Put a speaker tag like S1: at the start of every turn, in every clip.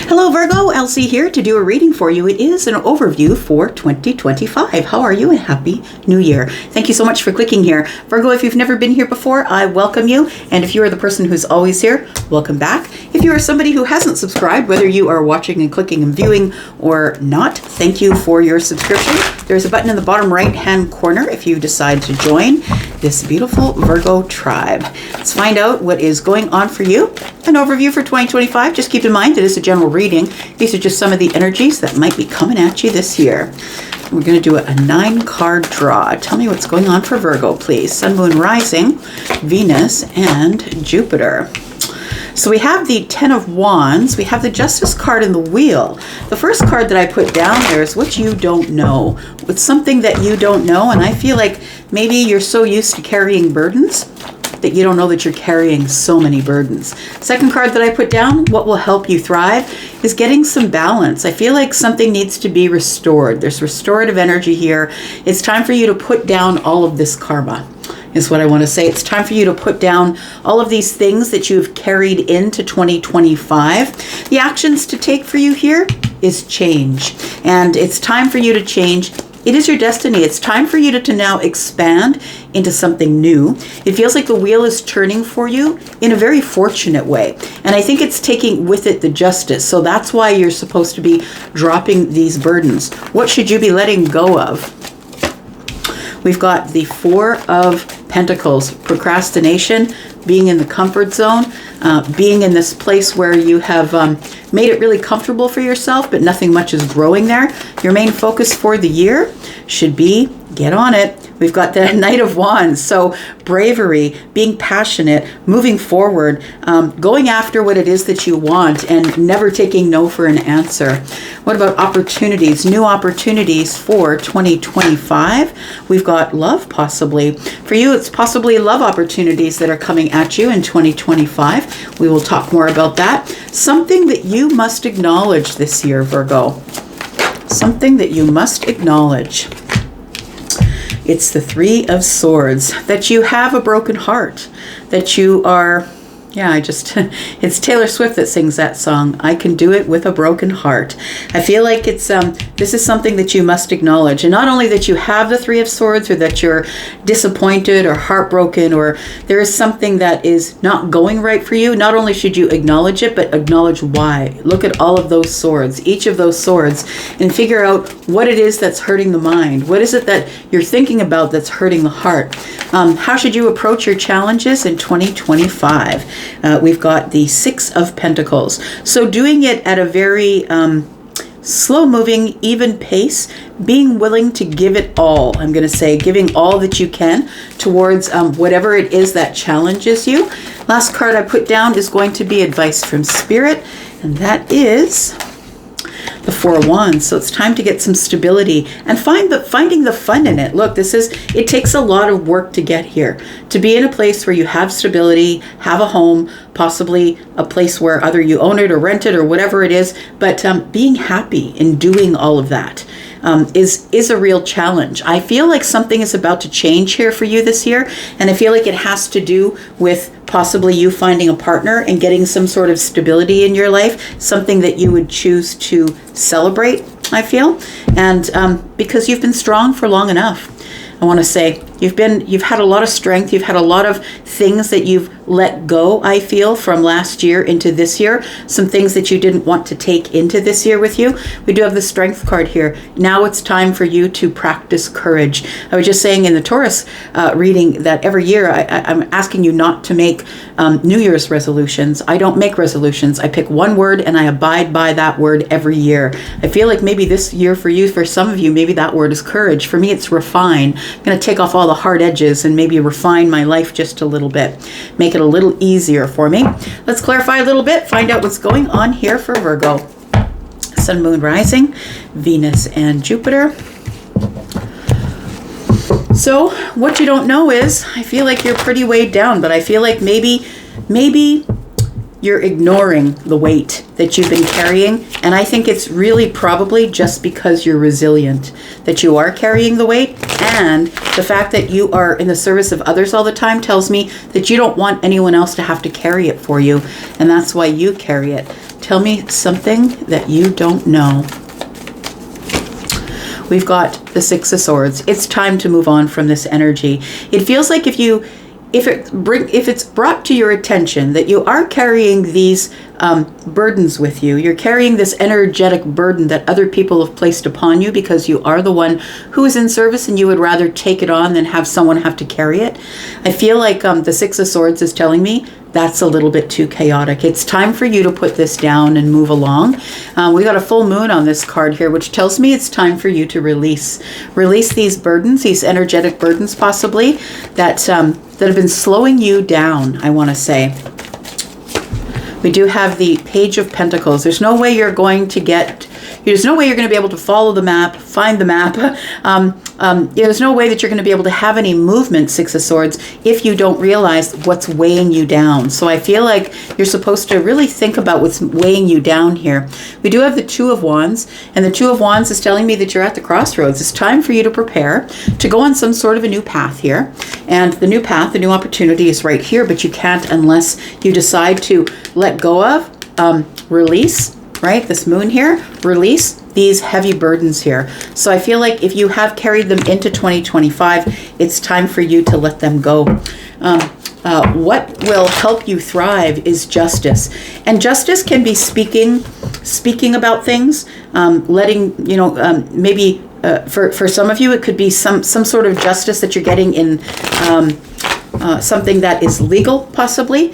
S1: Hello Virgo, Elsie here to do a reading for you. It is an overview for 2025. How are you and Happy New Year. Thank you so much for clicking here. Virgo, if you've never been here before, I welcome you. And if you are the person who's always here, welcome back. If you are somebody who hasn't subscribed, whether you are watching and clicking and viewing or not, thank you for your subscription. There's a button in the bottom right hand corner if you decide to join this beautiful Virgo tribe. Let's find out what is going on for you. An overview for 2025. Just keep in mind it is a general reading. These are just some of the energies that might be coming at you this year. We're going to do a 9-card draw. Tell me what's going on for Virgo, please. Sun, Moon, Rising, Venus, and Jupiter. So we have the 10 of Wands. We have the Justice card in the Wheel. The first card that I put down there is what you don't know. It's something that you don't know, and I feel like maybe you're so used to carrying burdens that you don't know that you're carrying so many burdens. Second card that I put down, what will help you thrive, is getting some balance. I feel like something needs to be restored. There's restorative energy here. It's time for you to put down all of this karma, is what I want to say. It's time for you to put down all of these things that you've carried into 2025. The actions to take for you here is change. And it's time for you to change. It is your destiny. It's time for you to now expand into something new. It feels like the wheel is turning for you in a very fortunate way. And I think it's taking with it the justice. So that's why you're supposed to be dropping these burdens. What should you be letting go of? We've got the 4 of Pentacles, procrastination, being in the comfort zone, being in this place where you have made it really comfortable for yourself, but nothing much is growing there. Your main focus for the year should be get on it. We've got the Knight of Wands. So bravery, being passionate, moving forward, going after what it is that you want and never taking no for an answer. What about opportunities, new opportunities for 2025? We've got love possibly. For you, it's possibly love opportunities that are coming at you in 2025. We will talk more about that. Something that you must acknowledge this year, Virgo. Something that you must acknowledge. It's the 3 of Swords, that you have a broken heart, that you are, it's Taylor Swift that sings that song. I can do it with a broken heart. I feel like it's, this is something that you must acknowledge. And not only that you have the 3 of Swords or that you're disappointed or heartbroken or there is something that is not going right for you, not only should you acknowledge it, but acknowledge why. Look at all of those swords, each of those swords, and figure out what it is that's hurting the mind. What is it that you're thinking about that's hurting the heart? How should you approach your challenges in 2025? We've got the 6 of Pentacles. So doing it at a very slow-moving, even pace, being willing to give it all. I'm going to say giving all that you can towards whatever it is that challenges you. Last card I put down is going to be advice from Spirit, and that is the 4 of Wands. So it's time to get some stability and finding the fun in it. Look, it takes a lot of work to get here, to be in a place where you have stability, have a home, possibly a place where either you own it or rent it or whatever it is, but being happy in doing all of that is a real challenge. I feel like something is about to change here for you this year, and I feel like it has to do with possibly you finding a partner and getting some sort of stability in your life, something that you would choose to celebrate, I feel. And because you've been strong for long enough, I want to say you've had a lot of strength. You've had a lot of things that you've let go, I feel, from last year into this year. Some things that you didn't want to take into this year with you. We do have the Strength card here. Now it's time for you to practice courage. I was just saying in the Taurus reading that every year I'm asking you not to make New Year's resolutions. I don't make resolutions. I pick one word and I abide by that word every year. I feel like maybe this year for you, for some of you, maybe that word is courage. For me, it's refine. I'm going to take off all the hard edges and maybe refine my life just a little bit. Make it a little easier for me. Let's clarify a little bit, find out what's going on here for Virgo. Sun, Moon, Rising, Venus, and Jupiter. So what you don't know is, I feel like you're pretty weighed down, but I feel like maybe you're ignoring the weight that you've been carrying. And I think it's really probably just because you're resilient that you are carrying the weight. And the fact that you are in the service of others all the time tells me that you don't want anyone else to have to carry it for you. And that's why you carry it. Tell me something that you don't know. We've got the Six of Swords. It's time to move on from this energy. It feels like if it's brought to your attention that you are carrying these burdens with you, you're carrying this energetic burden that other people have placed upon you because you are the one who is in service and you would rather take it on than have someone have to carry it. I feel like the Six of Swords is telling me that's a little bit too chaotic. It's time for you to put this down and move along. We got a full moon on this card here, which tells me it's time for you to release these burdens, these energetic burdens possibly that have been slowing you down, I want to say. We do have the Page of Pentacles. There's no way you're going to be able to follow the map, find the map. There's no way that you're going to be able to have any movement, Six of Swords, if you don't realize what's weighing you down. So I feel like you're supposed to really think about what's weighing you down here. We do have the Two of Wands, and the Two of Wands is telling me that you're at the crossroads. It's time for you to prepare to go on some sort of a new path here. And the new path, the new opportunity is right here, but you can't unless you decide to let go of, release, right? This moon here, release these heavy burdens here. So I feel like if you have carried them into 2025, it's time for you to let them go. What will help you thrive is justice. And justice can be speaking about things, maybe for some of you, it could be some sort of justice that you're getting in something that is legal, possibly.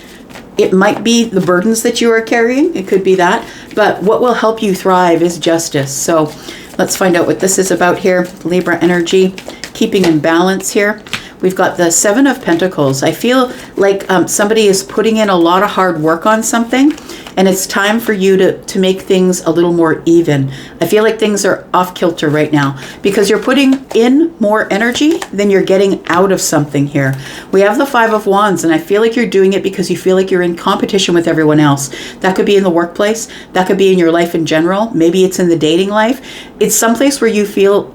S1: It might be the burdens that you are carrying. It could be that. But what will help you thrive is justice. So let's find out what this is about here. Libra energy, keeping in balance here. We've got the Seven of Pentacles. I feel like somebody is putting in a lot of hard work on something, and it's time for you to make things a little more even. I feel like things are off kilter right now because you're putting in more energy than you're getting out of something here. We have the Five of Wands, and I feel like you're doing it because you feel like you're in competition with everyone else. That could be in the workplace. That could be in your life in general. Maybe it's in the dating life. It's someplace where you feel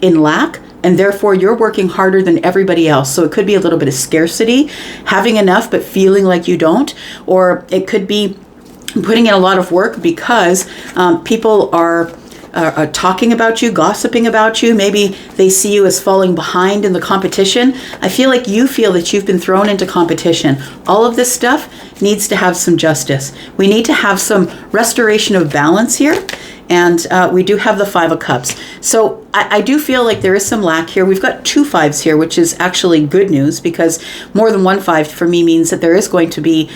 S1: in lack, and therefore you're working harder than everybody else. So it could be a little bit of scarcity, having enough but feeling like you don't, or it could be putting in a lot of work because people are talking about you, gossiping about you. Maybe they see you as falling behind in the competition. I feel like you feel that you've been thrown into competition. All of this stuff needs to have some justice. We need to have some restoration of balance here. And we do have the Five of Cups. So I do feel like there is some lack here. We've got two fives here, which is actually good news because more than one five for me means that there is going to be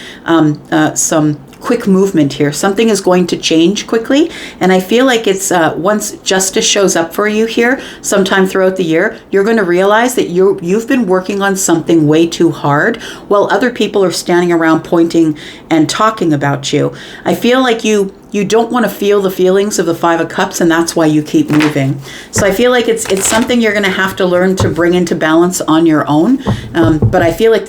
S1: some quick movement here. Something is going to change quickly. And I feel like it's once justice shows up for you here sometime throughout the year, you're going to realize that you've been working on something way too hard while other people are standing around pointing and talking about you. I feel like you don't want to feel the feelings of the Five of Cups, and that's why you keep moving. So I feel like it's something you're going to have to learn to bring into balance on your own. But I feel like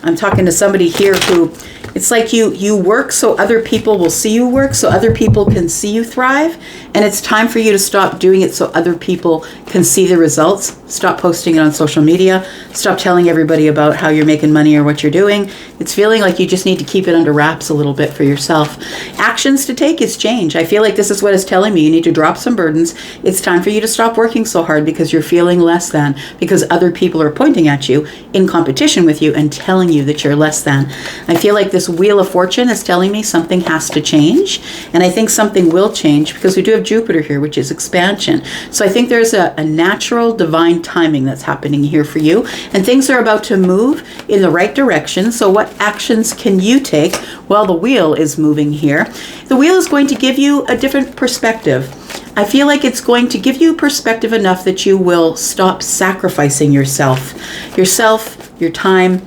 S1: I'm talking to somebody here who, it's like you work so other people will see you work, so other people can see you thrive. And it's time for you to stop doing it so other people can see the results. Stop posting it on social media. Stop telling everybody about how you're making money or what you're doing. It's feeling like you just need to keep it under wraps a little bit for yourself. Actions to take is change. I feel like this is what it's telling me. You need to drop some burdens. It's time for you to stop working so hard because you're feeling less than, because other people are pointing at you in competition with you and telling you that you're less than. I feel like this Wheel of Fortune is telling me something has to change. And I think something will change because we do have Jupiter here, which is expansion. So I think there's a natural divine timing that's happening here for you. And things are about to move in the right direction. So what actions can you take while the wheel is moving here? The wheel is going to give you a different perspective. I feel like it's going to give you perspective enough that you will stop sacrificing yourself, your time,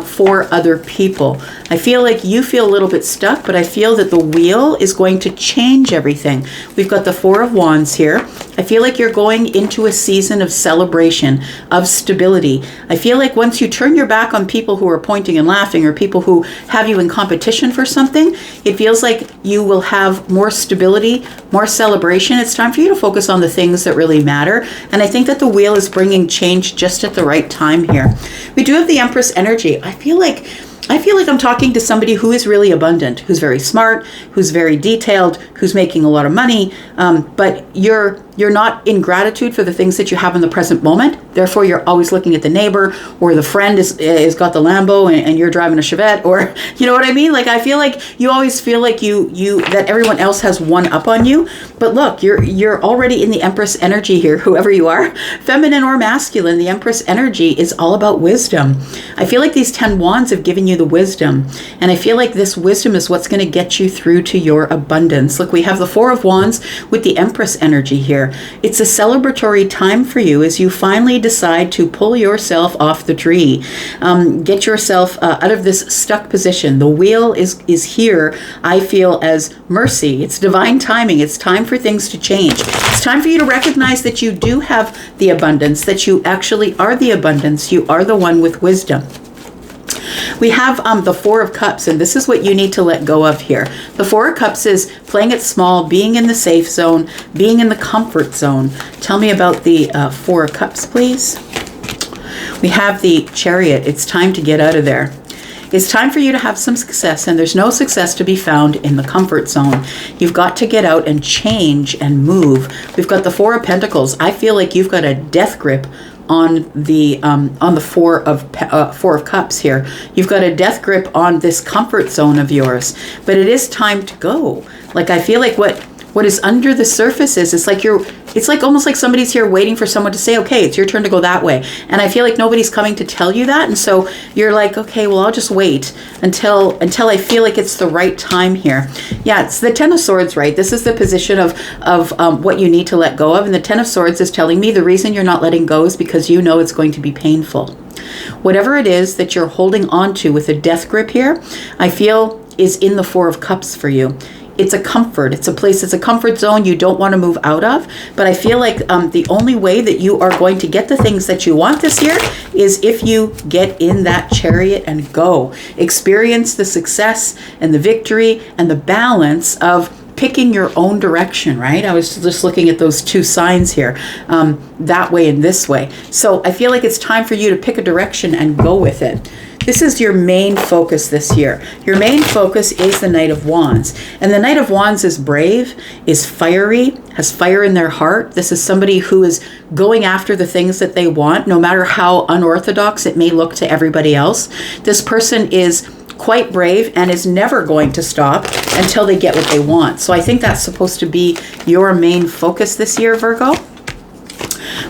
S1: for other people. I feel like you feel a little bit stuck, but I feel that the wheel is going to change everything. We've got the Four of Wands here. I feel like you're going into a season of celebration, of stability. I feel like once you turn your back on people who are pointing and laughing or people who have you in competition for something, it feels like you will have more stability, more celebration. It's time for you to focus on the things that really matter. And I think that the wheel is bringing change just at the right time here. We do have the Empress energy. I feel like I feel like I'm talking to somebody who is really abundant, who's very smart, who's very detailed, who's making a lot of money, but you're not in gratitude for the things that you have in the present moment. Therefore, you're always looking at the neighbor, or the friend is got the Lambo and you're driving a Chevette, or you know what I mean? Like, I feel like you always feel like you that everyone else has one up on you. But look, you're already in the Empress energy here, whoever you are, feminine or masculine. The Empress energy is all about wisdom. I feel like these 10 wands have given you the wisdom, and I feel like this wisdom is what's going to get you through to your abundance. Look, we have the 4 of Wands with the Empress energy here. It's a celebratory time for you as you finally decide to pull yourself off the tree. Get yourself out of this stuck position. The wheel is here, I feel, as mercy. It's divine timing. It's time for things to change. It's time for you to recognize that you do have the abundance, that you actually are the abundance. You are the one with wisdom. We have the 4 of Cups, and this is what you need to let go of here. The 4 of Cups is playing it small, being in the safe zone, being in the comfort zone. Tell me about the 4 of Cups, please. We have the Chariot. It's time to get out of there. It's time for you to have some success, and there's no success to be found in the comfort zone. You've got to get out and change and move. We've got the 4 of Pentacles. I feel like you've got a death grip on the 4 of Cups here. You've got a death grip on this comfort zone of yours, but it is time to go. Like, I feel like what is under the surface is, it's like almost like somebody's here waiting for someone to say, okay, it's your turn to go that way. And I feel like nobody's coming to tell you that. And so you're like, okay, well, I'll just wait until I feel like it's the right time here. Yeah, it's the 10 of Swords, right? This is the position of what you need to let go of. And the 10 of Swords is telling me the reason you're not letting go is because you know it's going to be painful. Whatever it is that you're holding on to with a death grip here, I feel is in the 4 of Cups for you. It's a comfort. It's a place. It's a comfort zone you don't want to move out of. But I feel like the only way that you are going to get the things that you want this year is if you get in that Chariot and go. Experience the success and the victory and the balance of picking your own direction, right? I was just looking at those 2 signs here, that way and this way. So I feel like it's time for you to pick a direction and go with it. This is your main focus this year. Your main focus is the Knight of Wands. And the Knight of Wands is brave, is fiery, has fire in their heart. This is somebody who is going after the things that they want, no matter how unorthodox it may look to everybody else. This person is quite brave and is never going to stop until they get what they want. So I think that's supposed to be your main focus this year, Virgo.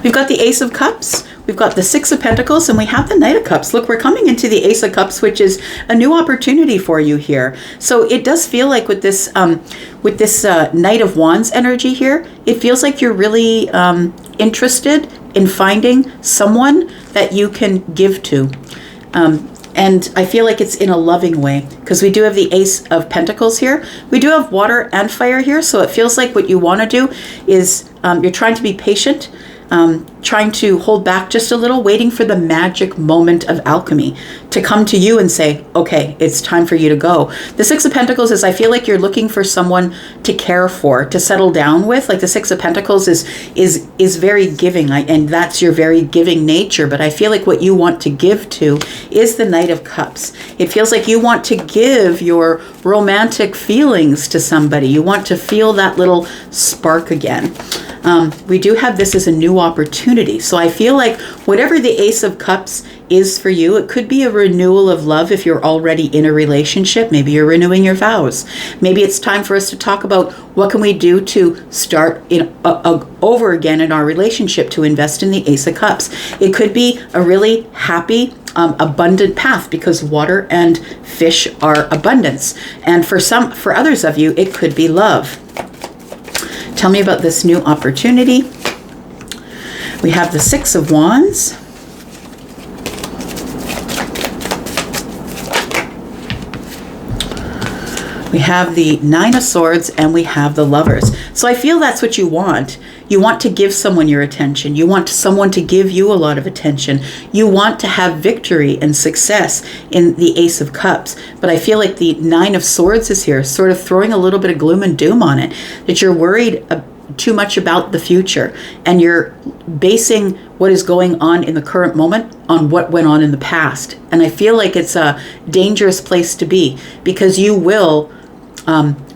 S1: We've got the Ace of Cups. We've got the 6 of Pentacles, and we have the Knight of Cups. Look, we're coming into the Ace of Cups, which is a new opportunity for you here. So it does feel like with this Knight of Wands energy here, it feels like you're really interested in finding someone that you can give to. And I feel like it's in a loving way, because we do have the Ace of Pentacles here. We do have water and fire here, so it feels like what you want to do is you're trying to be patient, trying to hold back just a little, waiting for the magic moment of alchemy to come to you and say, okay, it's time for you to go. The 6 of Pentacles is, I feel like you're looking for someone to care for, to settle down with. Like the 6 of Pentacles is very giving, and that's your very giving nature. But I feel like what you want to give to is the Knight of Cups. It feels like you want to give your romantic feelings to somebody. You want to feel that little spark again. We do have this as a new opportunity. So I feel like whatever the Ace of Cups is for you, it could be a renewal of love if you're already in a relationship. Maybe you're renewing your vows. Maybe it's time for us to talk about what can we do to start over again in our relationship to invest in the Ace of Cups. It could be a really happy, abundant path, because water and fish are abundance. And for others of you, it could be love. Tell me about this new opportunity. We have the 6 of Wands. We have the 9 of Swords, and we have the Lovers. So I feel that's what you want. You want to give someone your attention. You want someone to give you a lot of attention. You want to have victory and success in the Ace of Cups. But I feel like the 9 of Swords is here, sort of throwing a little bit of gloom and doom on it, that you're worried too much about the future, and you're basing what is going on in the current moment on what went on in the past. And I feel like it's a dangerous place to be, because you will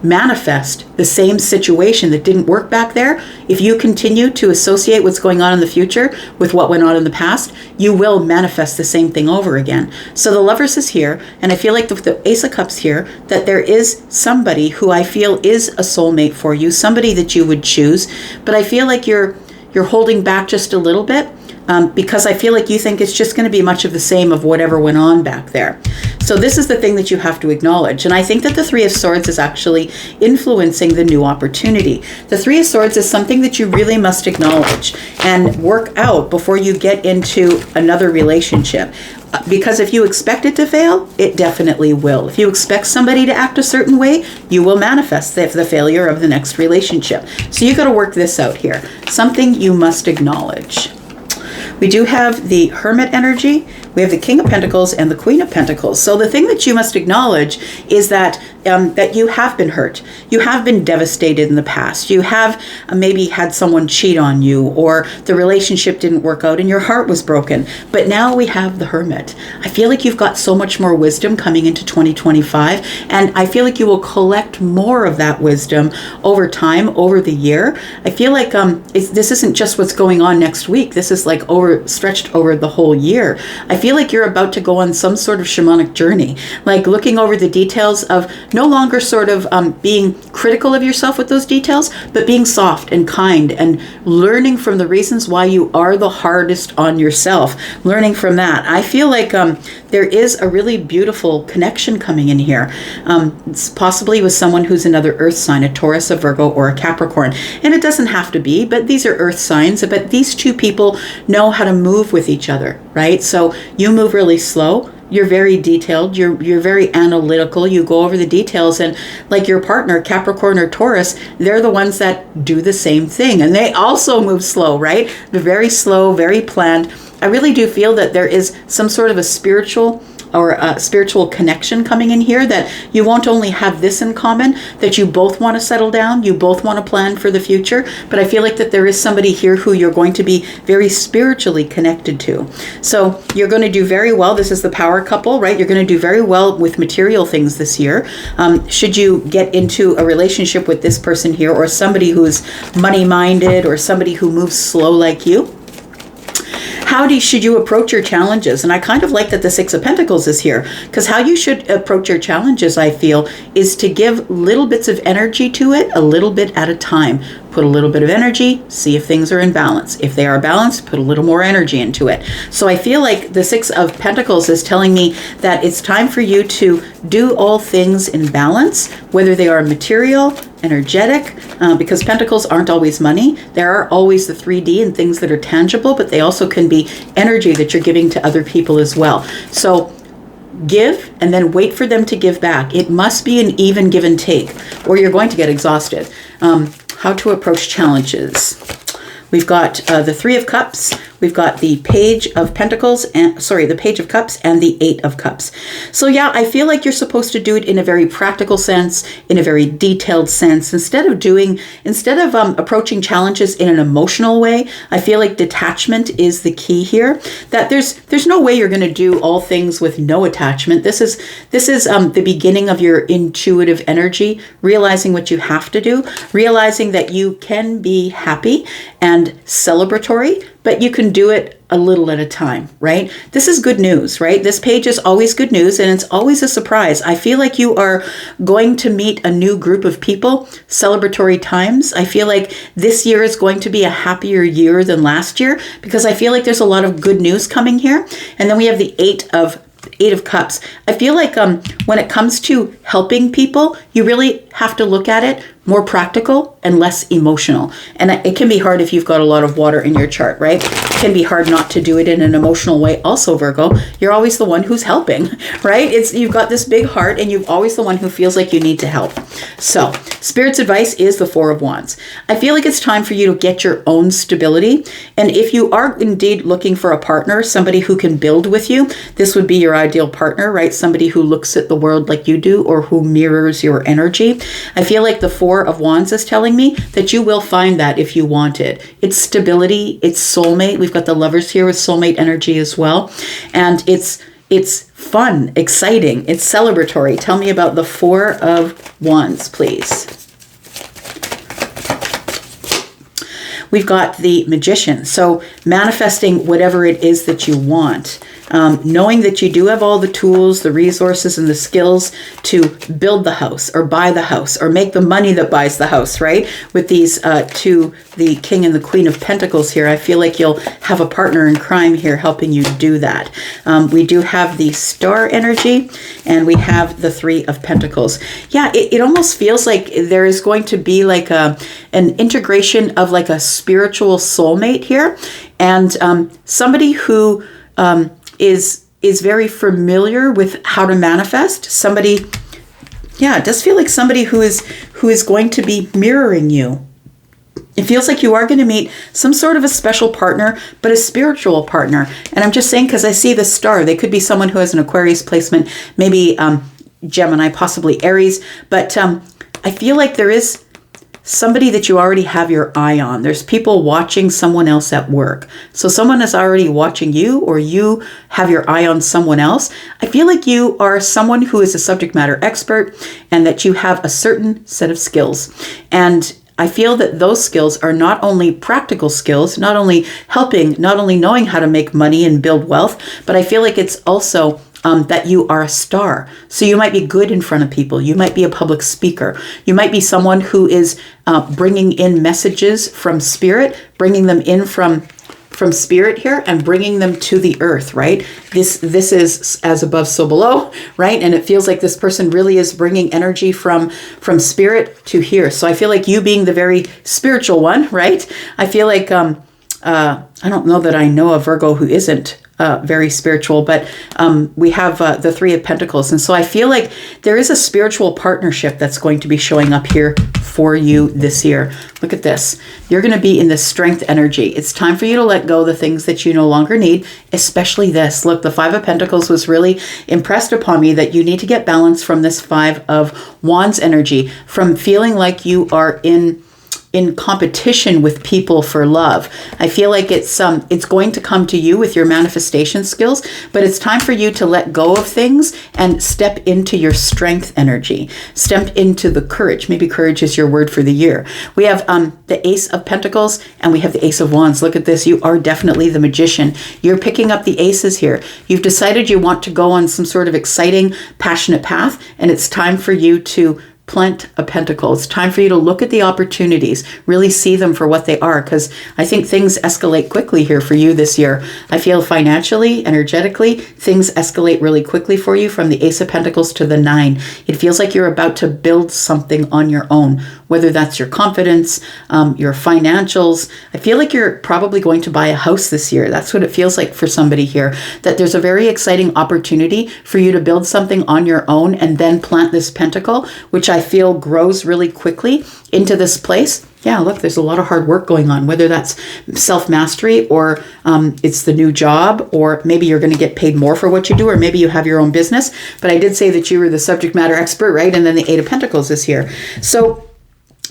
S1: manifest the same situation that didn't work back there. If you continue to associate what's going on in the future with what went on in the past, you will manifest the same thing over again. So the Lovers is here, and I feel like with the Ace of Cups here, that there is somebody who I feel is a soulmate for you, somebody that you would choose, but I feel like you're holding back just a little bit, because I feel like you think it's just going to be much of the same of whatever went on back there. So this is the thing that you have to acknowledge. And I think that the Three of Swords is actually influencing the new opportunity. The Three of Swords is something that you really must acknowledge and work out before you get into another relationship. Because if you expect it to fail, it definitely will. If you expect somebody to act a certain way, you will manifest the failure of the next relationship. So you got to work this out here. Something you must acknowledge. We do have the Hermit energy, we have the King of Pentacles and the Queen of Pentacles. So the thing that you must acknowledge is that that you have been hurt. You have been devastated in the past. You have maybe had someone cheat on you, or the relationship didn't work out and your heart was broken. But now we have the Hermit. I feel like you've got so much more wisdom coming into 2025, and I feel like you will collect more of that wisdom over time, over the year. I feel like this isn't just what's going on next week. This is like stretched over the whole year. I feel like you're about to go on some sort of shamanic journey, like looking over the details of no longer sort of being critical of yourself with those details, but being soft and kind and learning from the reasons why you are the hardest on yourself, learning from that. I feel like there is a really beautiful connection coming in here. It's possibly with someone who's another earth sign, a Taurus, a Virgo, or a Capricorn. And it doesn't have to be, but these are earth signs. But these two people know how to move with each other, right? So you move really slow. You're very detailed. You're very analytical. You go over the details, and like your partner, Capricorn or Taurus, they're the ones that do the same thing, and they also move slow, right? They're very slow, very planned. I really do feel that there is some sort of a spiritual connection coming in here, that you won't only have this in common, that you both want to settle down, you both want to plan for the future, but I feel like that there is somebody here who you're going to be very spiritually connected to. So you're going to do very well. This is the power couple, right? You're going to do very well with material things this year. Should you get into a relationship with this person here, or somebody who's money-minded, or somebody who moves slow like you, how should you approach your challenges? And I kind of like that the Six of Pentacles is here, because how you should approach your challenges, I feel, is to give little bits of energy to it, a little bit at a time. Put a little bit of energy, see if things are in balance. If they are balanced, put a little more energy into it. So I feel like the Six of Pentacles is telling me that it's time for you to do all things in balance, whether they are material, energetic, because Pentacles aren't always money. There are always the 3D and things that are tangible, but they also can be energy that you're giving to other people as well. So give and then wait for them to give back. It must be an even give and take, or you're going to get exhausted. How to approach challenges. We've got the Three of Cups. We've got the Page of Pentacles, the Page of Cups and the Eight of Cups. So yeah, I feel like you're supposed to do it in a very practical sense, in a very detailed sense. Instead of approaching challenges in an emotional way, I feel like detachment is the key here. That there's no way you're going to do all things with no attachment. This is the beginning of your intuitive energy, realizing what you have to do, realizing that you can be happy and celebratory, but you can do it a little at a time, right? This is good news, right? This page is always good news, and it's always a surprise. I feel like you are going to meet a new group of people, celebratory times. I feel like this year is going to be a happier year than last year, because I feel like there's a lot of good news coming here. And then we have the Eight of Cups. I feel like when it comes to helping people, you really have to look at it more practical and less emotional. And it can be hard if you've got a lot of water in your chart, right? It can be hard not to do it in an emotional way. Also, Virgo, you're always the one who's helping, right? You've got this big heart, and you're always the one who feels like you need to help. So Spirit's advice is the Four of Wands. I feel like it's time for you to get your own stability. And if you are indeed looking for a partner, somebody who can build with you, this would be your ideal partner, right? Somebody who looks at the world like you do, or who mirrors your energy. I feel like the Four Four of Wands is telling me that you will find that if you want it. It's stability, it's soulmate. We've got the Lovers here with soulmate energy as well. And it's fun, exciting, it's celebratory. Tell me about the Four of Wands, please. We've got the Magician. So manifesting whatever it is that you want. Knowing that you do have all the tools, the resources, and the skills to build the house or buy the house or make the money that buys the house, right? With these two, the King and the Queen of Pentacles here, I feel like you'll have a partner in crime here helping you do that. We do have the Star energy and we have the Three of Pentacles. Yeah, it almost feels like there is going to be like an integration of like a spiritual soulmate here, and somebody who is very familiar with how to manifest. Somebody, yeah, it does feel like somebody who is going to be mirroring you. It feels like you are going to meet some sort of a special partner, but a spiritual partner. And I'm just saying because I see the Star. They could be someone who has an Aquarius placement, maybe Gemini, possibly Aries. But I feel like there is somebody that you already have your eye on. There's people watching someone else at work. So someone is already watching you, or you have your eye on someone else. I feel like you are someone who is a subject matter expert and that you have a certain set of skills. And I feel that those skills are not only practical skills, not only helping, not only knowing how to make money and build wealth, but I feel like it's also that you are a star. So you might be good in front of people. You might be a public speaker. You might be someone who is bringing in messages from spirit, bringing them in from spirit here and bringing them to the earth, right? This is as above, so below, right? And it feels like this person really is bringing energy from spirit to here. So I feel like you being the very spiritual one, right? I feel like, I don't know that I know a Virgo who isn't very spiritual, but we have the Three of Pentacles. And so I feel like there is a spiritual partnership that's going to be showing up here for you this year. Look at this. You're going to be in the strength energy. It's time for you to let go of the things that you no longer need, especially this. Look, the Five of Pentacles was really impressed upon me that you need to get balance from this Five of Wands energy, from feeling like you are in competition with people for love. I feel like it's going to come to you with your manifestation skills, but it's time for you to let go of things and step into your strength energy. Step into the courage. Maybe courage is your word for the year. We have the Ace of Pentacles and we have the Ace of Wands. Look at this. You are definitely the Magician. You're picking up the aces here. You've decided you want to go on some sort of exciting, passionate path, and it's time for you to plant a pentacle. It's time for you to look at the opportunities, really see them for what they are, because I think things escalate quickly here for you this year. I feel financially, energetically, things escalate really quickly for you from the Ace of Pentacles to the Nine. It feels like you're about to build something on your own, whether that's your confidence, your financials. I feel like you're probably going to buy a house this year. That's what it feels like for somebody here, that there's a very exciting opportunity for you to build something on your own and then plant this pentacle, which I feel grows really quickly into this place. Yeah, look, there's a lot of hard work going on, whether that's self-mastery or it's the new job, or maybe you're going to get paid more for what you do, or maybe you have your own business. But I did say that you were the subject matter expert, right? And then the Eight of Pentacles is here. So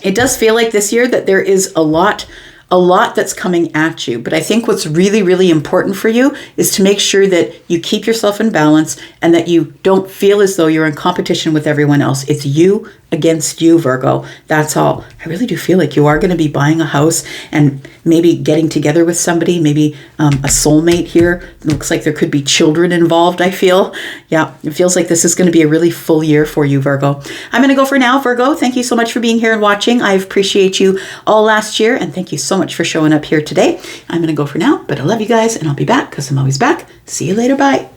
S1: it does feel like this year that there is a lot that's coming at you. But I think what's really, really important for you is to make sure that you keep yourself in balance and that you don't feel as though you're in competition with everyone else. It's you against you, Virgo. That's all. I really do feel like you are going to be buying a house and maybe getting together with somebody, maybe a soulmate here. It looks like there could be children involved, I feel. Yeah, it feels like this is going to be a really full year for you, Virgo. I'm going to go for now, Virgo. Thank you so much for being here and watching. I appreciate you all last year, and thank you so much for showing up here today. I'm going to go for now, but I love you guys, and I'll be back because I'm always back. See you later. Bye.